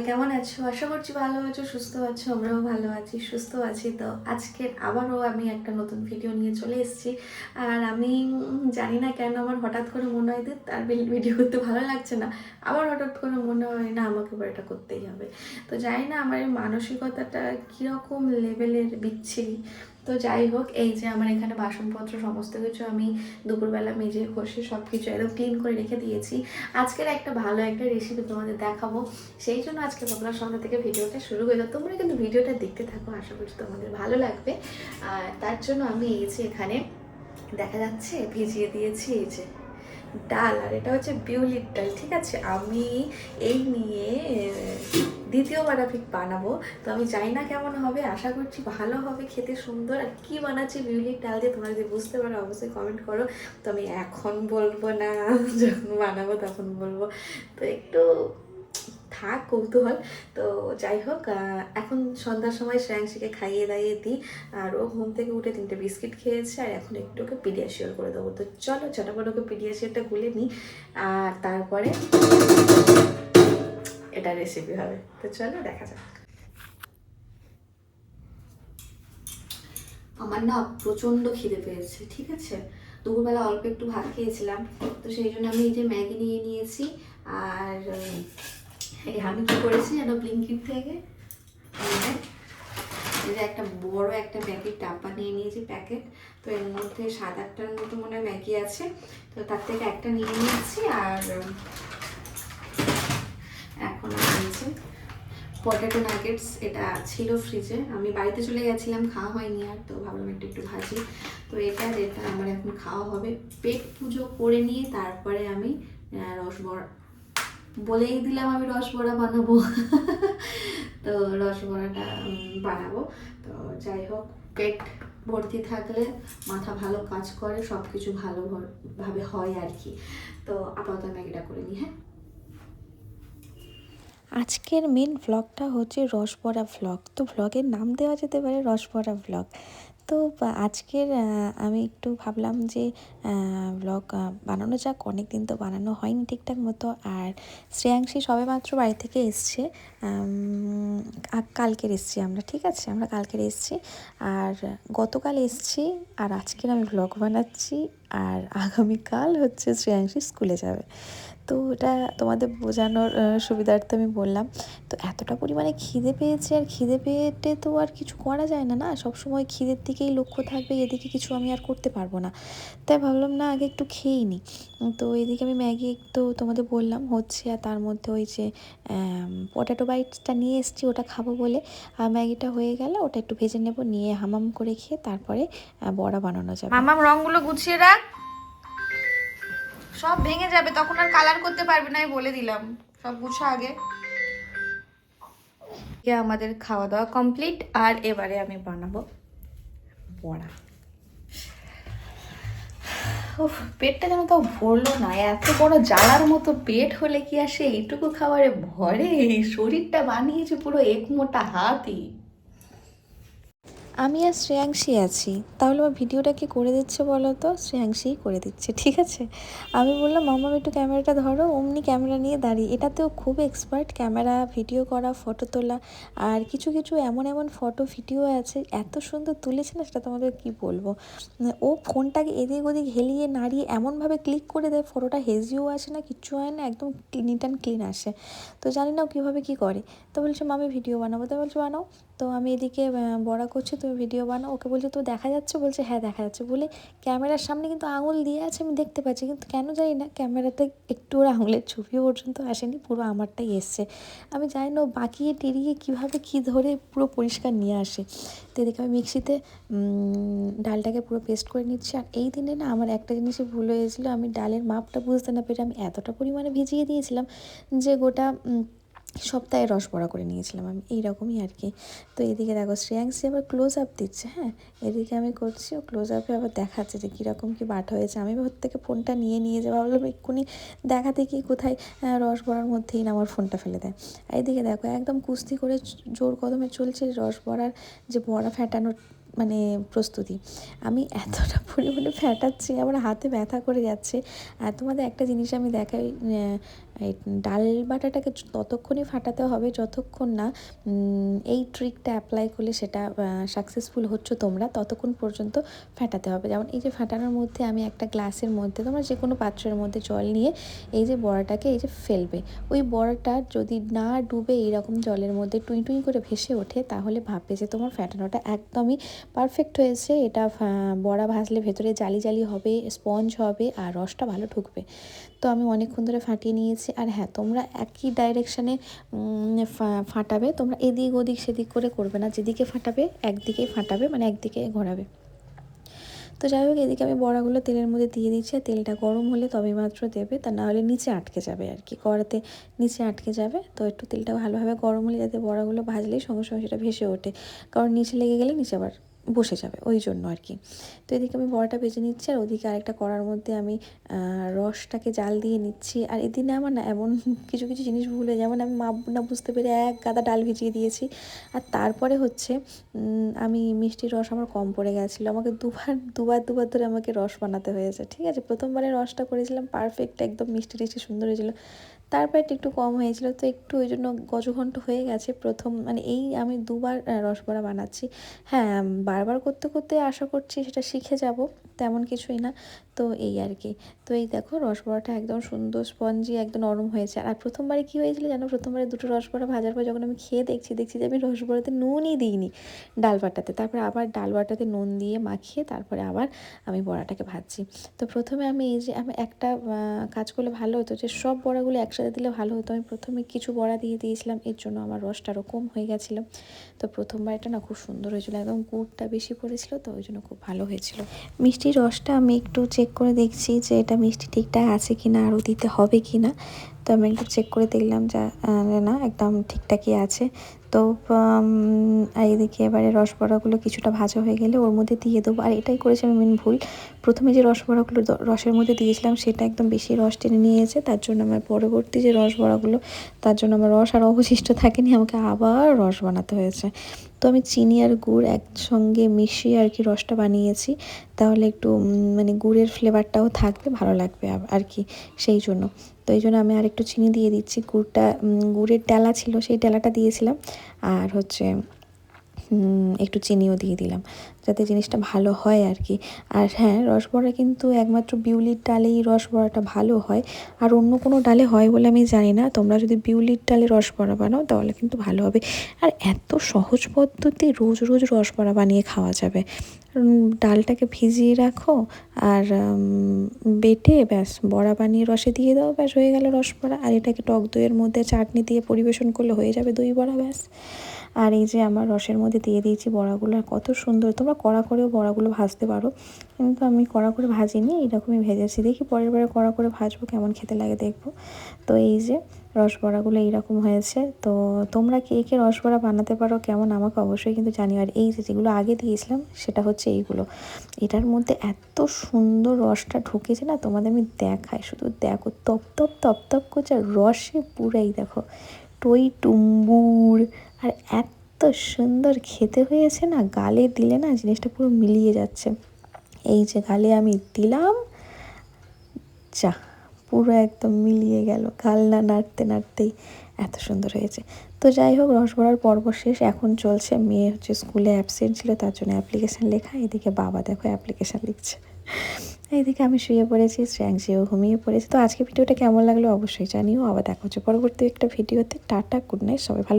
কেমন আছো? আশা করছি ভালো আছো, সুস্থ আছো। আমরাও ভালো আছি, সুস্থ আছি। তো আজকে আবারও আমি একটা নতুন ভিডিও নিয়ে চলে এসেছি। আর আমি জানি না কেন আমার হঠাৎ করে মনে হয় আর ভিডিও করতে ভালো লাগছে না, আবার হঠাৎ করে মনে হয় না আমাকে এবার এটা করতেই হবে। তো জানি না আমার এই মানসিকতাটা কীরকম লেভেলের বিচ্ছিরি। তো যাই হোক, এই যে আমার এখানে বাসনপত্র সমস্ত কিছু আমি দুপুরবেলা মেজে ঘষে সব কিছু একদম ক্লিন করে রেখে দিয়েছি। আজকের একটা ভালো একটা রেসিপি তোমাদের দেখাবো, সেই জন্য আজকে সকাল সন্ধ্যা থেকে ভিডিওটা শুরু হয়ে যাবে। তোমরা কিন্তু ভিডিওটা দেখতে থাকো, আশা করছি তোমাদের ভালো লাগবে। আর তার জন্য আমি এই যে এখানে দেখা যাচ্ছে ভিজিয়ে দিয়েছি এই যে ডাল, আর এটা হচ্ছে বিউলির ডাল, ঠিক আছে। আমি এই নিয়ে দ্বিতীয়বার আমি বানাবো, তো আমি জানি না কেমন হবে, আশা করছি ভালো হবে, খেতে সুন্দর। আর কী বানাচ্ছি বিউলির ডাল দিয়ে তোমরা যদি বুঝতে পারো অবশ্যই কমেন্ট করো। তো আমি এখন বলবো না, যখন বানাবো তখন বলবো। তো একটু থাক কৌতূহল। তো যাই হোক, এখন সন্ধ্যার সময় শ্রেয়াংশীকে খাইয়ে দাইয়ে দিই। আর ও ঘুম থেকে উঠে 3টে বিস্কিট খেয়েছে, আর এখন একটু ওকে পিডিয়াশিওর করে দেবো। তো চলো চটাপট ওকে পিডিয়াশিওরটা গুলে নিই, আর তারপরে এটা রেসিপি হবে। তো চলো দেখা যাক। আমার না প্রচণ্ড খিদে পেয়েছে, ঠিক আছে। দুপুরবেলা অল্প একটু ভাত খেয়েছিলাম, তো সেই জন্য আমি এই যে ম্যাগি নিয়ে নিয়েছি। আর আমি কী করেছি যেন ব্লিঙ্কিট থেকে এই যে একটা বড় একটা ম্যাগির ডাব্বা নিয়ে নিয়েছি, প্যাকেট। তো এর মধ্যে 7-8টার মতো মনে হয় ম্যাগি আছে, তো তার থেকে একটা নিয়ে নিয়েছি। আর এখন নিয়েছি পটেটো নাগেটস, এটা ছিল ফ্রিজে, আমি বাড়িতে চলে গেছিলাম, খাওয়া হয়নি আর, তো ভাবলাম একটু ভাজি। তো এটা আমার এখন খাওয়া হবে। পেট পুজো করে নিয়ে তারপরে আমি রসবড়া, বলেই দিলাম আমি রসবড়া বানাবো। তো রসবড়াটা বানাবো। তো যাই হোক, পেট ভর্তি থাকলে মাথা ভালো কাজ করে, সব কিছু ভালোভাবে হয় আর কি। তো আপাতত ম্যাগিটা করে নিই। হ্যাঁ, আজকের মেন ভ্লগটা হচ্ছে রসবড়া ভ্লগ। তো ভ্লগের নাম দেওয়া যেতে পারে রসবড়া ভ্লগ। তো আজকের আমি একটু ভাবলাম যে ভ্লগ বানানো যাক, অনেক দিন তো বানানো হয়নি ঠিকঠাক মতো। আর শ্রেয়াংশী সবেমাত্র বাড়ি থেকে এসছে, কালকের এসছি আমরা, ঠিক আছে, আমরা কালকের এসছি। আর গতকাল এসছি, আর আজকের আমি ভ্লগ বানাচ্ছি। আর আগামীকাল হচ্ছে শ্রেয়াংশী স্কুলে যাবে। তো এটা তোমাদের বোঝানোর সুবিধার্থে আমি বললাম। তো এতটা পরিমাণে খিদে পেয়েছে, আর খিদে পেটে তো আর কিছু করা যায় না, না সবসময় খিদের দিকেই লক্ষ্য থাকবে, এদিকে কিছু আমি আর করতে পারবো না। তাই ভাবলাম না আগে একটু খেয়েই নিই। তো এদিকে আমি ম্যাগি তো তোমাদের বললাম হচ্ছে, আর তার মধ্যে ওই যে পটেটো বাইটসটা নিয়ে এসেছি, ওটা খাবো বলে। আর ম্যাগিটা হয়ে গেলে ওটা একটু ভেজে নেব, নিয়ে হামাম করে খেয়ে তারপরে বড়া বানানো যাবে। মামাম রঙগুলো গুছিয়ে রাখ, সব ভেঙে যাবে, তখন আর কালার করতে পারবে না, আমি বলে দিলাম। সব গুছা আগে। আমাদের খাওয়া দাওয়া কমপ্লিট, আর এবারে আমি বানাবো বড়া। উফ, পেটটা যেন তাও ভরলো না। এত বড় জ্বালার মতো পেট হলে কি আসে এইটুকু খাবারে ভরে? শরীরটা বানিয়েছে পুরো এক মোটা হাতি। আমি আর শ্রেয়াংশী আছি, তাহলে আমার ভিডিওটা কি করে দিচ্ছে বলো তো? শ্রেয়াংশীই করে দিচ্ছে, ঠিক আছে। আমি বললাম মাম্মা একটু ক্যামেরাটা ধরো, অমনি ক্যামেরা নিয়ে দাঁড়িয়ে। এটাতেও খুব এক্সপার্ট, ক্যামেরা, ভিডিও করা, ফটো তোলা। আর কিছু কিছু এমন এমন ফটো ভিডিও আছে, এত সুন্দর তুলেছে না, সেটা তোমাদের কি বলবো। ও ফোনটাকে এদিক ওদিক হেলিয়ে নাড়িয়ে এমনভাবে ক্লিক করে দেয়, ফটোটা হেজিও আসে না, কিচ্ছু হয় না, একদম নিট অ্যান্ড ক্লিন আসে। তো জানি না ও কীভাবে কী করে। তো বলছে মামি ভিডিও বানাবো, তো বলছে বানাও। তো আমি এদিকে বড়া করছি, তুমি ভিডিও বানাও। ওকে বলছে তো দেখা যাচ্ছে, বলছে হ্যাঁ দেখা যাচ্ছে, বলে ক্যামেরার সামনে কিন্তু আঙুল দিয়ে আছে, আমি দেখতে পাচ্ছি, কিন্তু কেন জানি না ক্যামেরাতে একটু ওর আঙুলের ছবিও পর্যন্ত আসেনি, পুরো আমারটাই এসছে। আমি জানি না ও বাঁকিয়ে টেরিয়ে কীভাবে কী ধরে পুরো পরিষ্কার নিয়ে আসে। তো এদিকে আমি মিক্সিতে ডালটাকে পুরো পেস্ট করে নিচ্ছি। আর এই দিনে না আমার একটা জিনিসই ভুল হয়েছিলো, আমি ডালের মাপটা বুঝতে না পেরে আমি এতটা পরিমাণে ভিজিয়ে দিয়েছিলাম যে গোটা সপ্তাহে রসবড়া করে নিয়েছিলাম আমি, এইরকমই আর কি। তো এদিকে দেখো শ্রেয়াংশী আবার ক্লোজ আপ দিচ্ছে, হ্যাঁ, এদিকে আমি করছি, ও ক্লোজ আপে আবার দেখাচ্ছে যে কীরকম কী বাটা হয়েছে। আমি ওর থেকে ফোনটা নিয়ে যাবো, ভাবলাম এক্ষুনি দেখাতে কি কোথায় রসবড়ার মধ্যেই না আমার ফোনটা ফেলে দেয়। আর এদিকে দেখো একদম কুস্তি করে জোর কদমে চলছে রসবড়ার যে বড়া ফ্যাটানোর মানে প্রস্তুতি। আমি এতটা পরিমাণে ফ্যাটাচ্ছি, আমার হাতে ব্যথা করে যাচ্ছে। আর তোমাদের একটা জিনিস আমি দেখাই, এই ডাল বাটাটাকে ততক্ষণই ফাটাতে হবে যতক্ষণ না এই ট্রিকটা অ্যাপ্লাই করলে সেটা সাকসেসফুল হচ্ছ তোমরা, ততক্ষণ পর্যন্ত ফাটাতে হবে। যেমন এই যে ফাটানোর মধ্যে আমি একটা গ্লাসের মধ্যে, তোমরা যে কোনো পাত্রের মধ্যে জল নিয়ে এই যে বড়াটাকে এই যে ফেলবে, ওই বড়াটা যদি না ডুবে এইরকম জলের মধ্যে টুই টুই করে ভেসে ওঠে, তাহলে ভাববে যে তোমার ফ্যাটানোটা একদমই পারফেক্ট হয়েছে। এটা বড়া ভাজলে ভেতরে জালি জালি হবে, স্পঞ্জ হবে, আর রসটা ভালো ঢুকবে। তো আমি অনেকক্ষণ ধরে ফাটিয়ে নিয়েছি। আর হ্যাঁ, তোমরা একই ডাইরেকশানে ফাটাবে, তোমরা এদিক ওদিক সেদিক করে করবে না, যেদিকে ফাটাবে একদিকেই ফাটাবে, মানে একদিকে ঘোরাবে। তো যাই হোক, এদিকে আমি বড়াগুলো তেলের মধ্যে দিয়ে দিচ্ছি, আর তেলটা গরম হলে তবে মাত্র দেবে, তা না হলে নিচে আটকে যাবে আর কি, কড়াতে নিচে আটকে যাবে। তো একটু তেলটা ভালোভাবে গরম হলে যাতে বড়াগুলো ভাজলেই সঙ্গে সঙ্গে সেটা ভেসে ওঠে, কারণ নিচে লেগে গেলে নিচে আবার বসে যাবে, ওই জন্য আর কি। তো এদিকে আমি বড়াটা ভেজে নিচ্ছি, আর ওদিকে আরেকটা কড়ার মধ্যে আমি রসটাকে জাল দিয়ে নিচ্ছি। আর এদিনে আমার না এমন কিছু কিছু জিনিস ভুলে, যেমন আমি মাপ না বুঝতে পেরে এক গাদা ডাল ভিজিয়ে দিয়েছি। আর তারপরে হচ্ছে আমি মিষ্টির রস আমার কম পড়ে গেছিলো, আমাকে দুবার ধরে আমাকে রস বানাতে হয়েছে। ঠিক আছে, প্রথমবারে রসটা করেছিলাম পারফেক্ট, একদম মিষ্টি টিষ্টি সুন্দর হয়েছিলো, তারপরে একটু কম হয়েছিল, তো একটু ওই জন্য গজঘণ্ট হয়ে গেছে প্রথম, মানে এই আমি দুবার রসবড়া বানাচ্ছি। হ্যাঁ, বারবার করতে করতে আশা করছি সেটা শিখে যাব, তেমন কিছুই না। তো এই আর কি। তো এই দেখো, রসবড়াটা একদম সুন্দর স্পঞ্জি, একদম নরম হয়েছে। আর প্রথমবারে কী হয়েছিল জানো, প্রথমবারে দুটো রসবড়া ভাজার পর যখন আমি খেয়ে দেখছি যে আমি রসবড়াতে নুনই দিইনি ডাল বাটাতে, তারপরে আবার ডাল বাটাতে নুন দিয়ে মাখিয়ে তারপরে আবার আমি বড়াটাকে ভাজছি। তো প্রথমে আমি এই যে আমি একটা কাজ করলে ভালো হতো, যে সব বড়াগুলো একসাথে দিলে ভালো হতো, আমি প্রথমে কিছু বড়া দিয়ে দিয়েছিলাম, এর জন্য আমার রসটা আরও কম হয়ে গেছিলো। তো প্রথমবার এটা না খুব সুন্দর হয়েছিল, একদম গুড়টা বেশি পড়েছিল, তো ওই জন্য খুব ভালো হয়েছিল। মিষ্টির রসটা আমি একটু চেক করে দেখছি যে এটা মিষ্টি ঠিকঠাক আছে কি না, আরও দিতে হবে কি না। তো আমি একটু চেক করে দেখলাম যে না, একদম ঠিকঠাকই আছে। তো এইদিকে এবারে রসবড়াগুলো কিছুটা ভাজা হয়ে গেলে ওর মধ্যে দিয়ে দেবো। আর এটাই করেছি আমি মেন ভুল, প্রথমে যে রসবড়াগুলো রসের মধ্যে দিয়েছিলাম সেটা একদম বেশি রস টেনে নিয়েছে, তার জন্য আমার পরবর্তী যে রসবড়াগুলো, তার জন্য আমার রস আর অবশিষ্ট থাকেনি, আমাকে আবার রস বানাতে হয়েছে। তো আমি চিনি আর গুড় একসঙ্গে মিশিয়ে আর কি রসটা বানিয়েছি, তাহলে একটু মানে গুড়ের ফ্লেভারটাও থাকবে, ভালো লাগবে আর কি, সেই জন্য। তো এই জন্য আমি আর একটু চিনি দিয়ে দিচ্ছি, গুড়ের ডালা ছিল সেই ডালাটা দিয়েছিলাম, আর হচ্ছে একটু চিনিও দিয়ে দিলাম, যাতে জিনিসটা ভালো হয় আর কি। আর হ্যাঁ, রসবড়া কিন্তু একমাত্র বিউলির ডালেই রসবড়াটা ভালো হয়, আর অন্য কোনো ডালে হয় বলে আমি জানি না। তোমরা যদি বিউলির ডালে রসবড়া বানাও তাহলে কিন্তু ভালো হবে। আর এত সহজ পদ্ধতি, রোজ রোজ রসবড়া বানিয়ে খাওয়া যাবে। ডালটাকে ভিজিয়ে রাখো, আর বেটে ব্যাস বড়া বানিয়ে রসে দিয়ে দাও, ব্যাস হয়ে গেল রসবড়া। আর এটাকে টক দইয়ের মধ্যে চাটনি দিয়ে পরিবেশন করলে হয়ে যাবে দই বড়া, ব্যাস। আর এই যে আমার রসের মধ্যে দিয়ে দিয়েছি বড়াগুলো, আর কত সুন্দর। তোমরা কড়া করেও বড়াগুলো ভাজতে পারো, কিন্তু আমি কড়া করে ভাজিনি, এরকমই ভেজেছি। দেখি পরের বারে কড়া করে ভাজবো, কেমন খেতে লাগে দেখবো। তো এই যে রসবড়াগুলো এইরকম হয়েছে। তো তোমরা কে কে রসবড়া বানাতে পারো কেমন, আমাকে অবশ্যই কিন্তু জানিও। আর এই যে যেগুলো আগে দিয়েছিলাম সেটা হচ্ছে এইগুলো, এটার মধ্যে এত সুন্দর রসটা ঢুকেছে না, তোমাদের আমি দেখাই, শুধু দেখো, তপ তপ তপ তপ করছে, আর রসে পুরাই দেখো টই টুম্বুর। আর এত সুন্দর খেতে হয়েছে না, গালে দিলে না জিনিসটা পুরো মিলিয়ে যাচ্ছে। এই যে গালে আমি দিলাম, যা পুরো একদম মিলিয়ে গেল, গাল না নাড়তে নাড়তেই এত সুন্দর হয়েছে। তো যাই হোক, রসবড়ার পর্ব শেষ, এখন চলছে, মেয়ে হচ্ছে স্কুলে অ্যাবসেন্ট ছিল, তার জন্য অ্যাপ্লিকেশান লেখা। এদিকে বাবা দেখো অ্যাপ্লিকেশান লিখছে, এইদিকে আমি শুয়ে পড়েছি, শ্রেয়াংশীও ঘুমিয়ে পড়েছি। তো আজকে ভিডিওটা কেমন লাগলো অবশ্যই জানিও, আবার দেখা হচ্ছে পরবর্তী একটা ভিডিওতে। টাটা, গুড নাইট, সবাই ভালো।